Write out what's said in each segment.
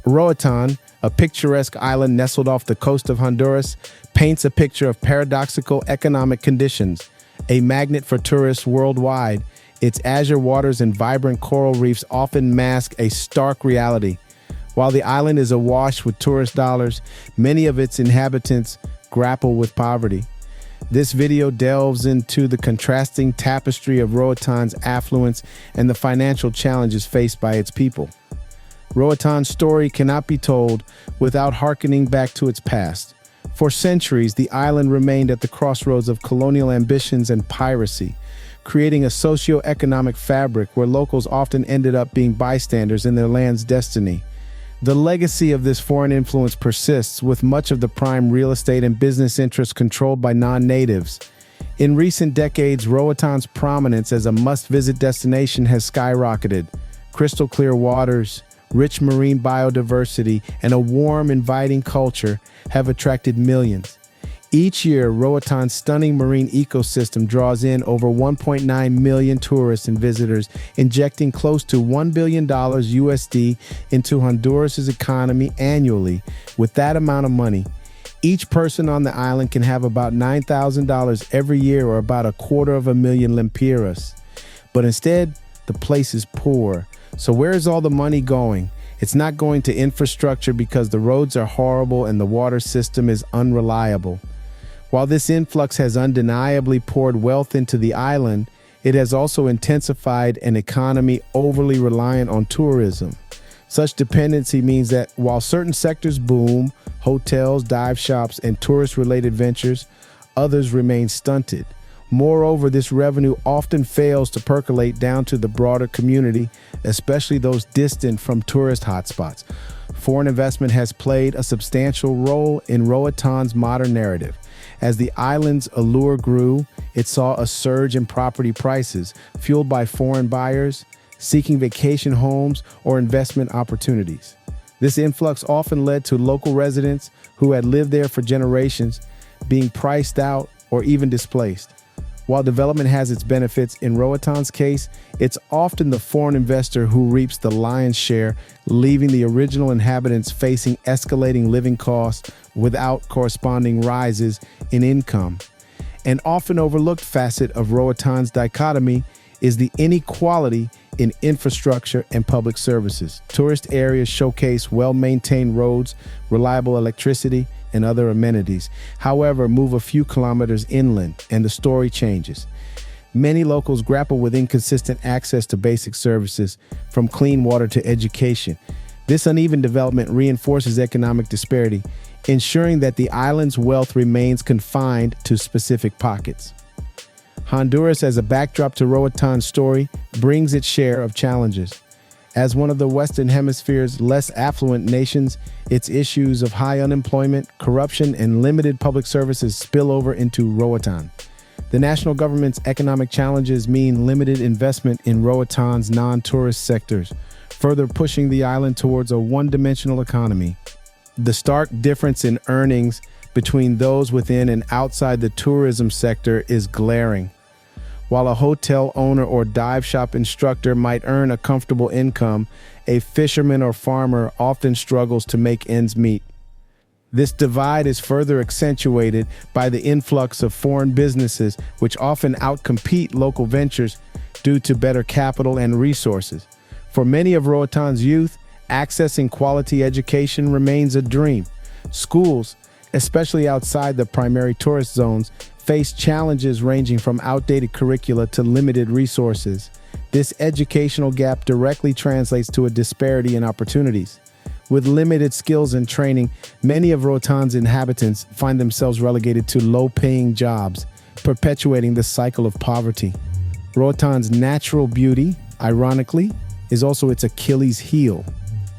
Roatan, a picturesque island nestled off the coast of Honduras, paints a picture of paradoxical economic conditions. A magnet for tourists worldwide, its azure waters and vibrant coral reefs often mask a stark reality. While the island is awash with tourist dollars, many of its inhabitants grapple with poverty. This video delves into the contrasting tapestry of Roatan's affluence and the financial challenges faced by its people. Roatan's story cannot be told without hearkening back to its past. For centuries, the island remained at the crossroads of colonial ambitions and piracy, creating a socio-economic fabric where locals often ended up being bystanders in their land's destiny. The legacy of this foreign influence persists, with much of the prime real estate and business interests controlled by non-natives. In recent decades, Roatan's prominence as a must-visit destination has skyrocketed. Crystal clear waters, rich marine biodiversity, and a warm, inviting culture have attracted millions. Each year, Roatan's stunning marine ecosystem draws in over 1.9 million tourists and visitors, injecting close to $1 billion USD into Honduras' economy annually. With that amount of money, each person on the island can have about $9,000 every year, or about $250,000 lempiras. But instead, the place is poor. So where is all the money going? It's not going to infrastructure because the roads are horrible and the water system is unreliable. While this influx has undeniably poured wealth into the island, it has also intensified an economy overly reliant on tourism. Such dependency means that while certain sectors boom, hotels, dive shops, and tourist-related ventures, others remain stunted. Moreover, this revenue often fails to percolate down to the broader community, especially those distant from tourist hotspots. Foreign investment has played a substantial role in Roatan's modern narrative. As the island's allure grew, it saw a surge in property prices, fueled by foreign buyers seeking vacation homes or investment opportunities. This influx often led to local residents who had lived there for generations being priced out or even displaced. While development has its benefits, in Roatan's case, it's often the foreign investor who reaps the lion's share, leaving the original inhabitants facing escalating living costs without corresponding rises in income. An often overlooked facet of Roatan's dichotomy is the inequality in infrastructure and public services. Tourist areas showcase well-maintained roads, reliable electricity, and other amenities. However, move a few kilometers inland and the story changes. Many locals grapple with inconsistent access to basic services, from clean water to education. This uneven development reinforces economic disparity, ensuring that the island's wealth remains confined to specific pockets. Honduras, as a backdrop to Roatan's story, brings its share of challenges. As one of the Western Hemisphere's less affluent nations, its issues of high unemployment, corruption, and limited public services spill over into Roatan. The national government's economic challenges mean limited investment in Roatan's non-tourist sectors, further pushing the island towards a one-dimensional economy. The stark difference in earnings between those within and outside the tourism sector is glaring. While a hotel owner or dive shop instructor might earn a comfortable income, a fisherman or farmer often struggles to make ends meet. This divide is further accentuated by the influx of foreign businesses, which often outcompete local ventures due to better capital and resources. For many of Roatan's youth, accessing quality education remains a dream. Schools, especially outside the primary tourist zones, face challenges ranging from outdated curricula to limited resources. This educational gap directly translates to a disparity in opportunities. With limited skills and training, many of Roatan's inhabitants find themselves relegated to low-paying jobs, perpetuating the cycle of poverty. Roatan's natural beauty, ironically, is also its Achilles heel.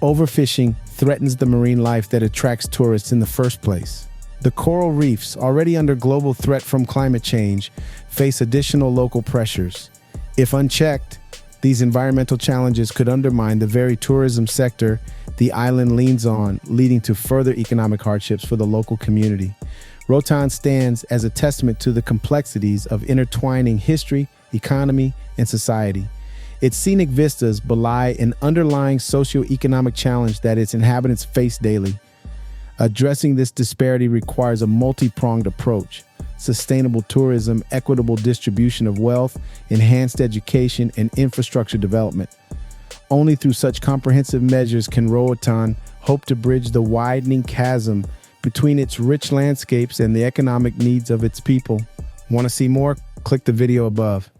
Overfishing threatens the marine life that attracts tourists in the first place. The coral reefs, already under global threat from climate change, face additional local pressures. If unchecked, these environmental challenges could undermine the very tourism sector the island leans on, leading to further economic hardships for the local community. Roatan stands as a testament to the complexities of intertwining history, economy, and society. Its scenic vistas belie an underlying socioeconomic challenge that its inhabitants face daily. Addressing this disparity requires a multi-pronged approach: sustainable tourism, equitable distribution of wealth, enhanced education, and infrastructure development. Only through such comprehensive measures can Roatan hope to bridge the widening chasm between its rich landscapes and the economic needs of its people. Want to see more? Click the video above.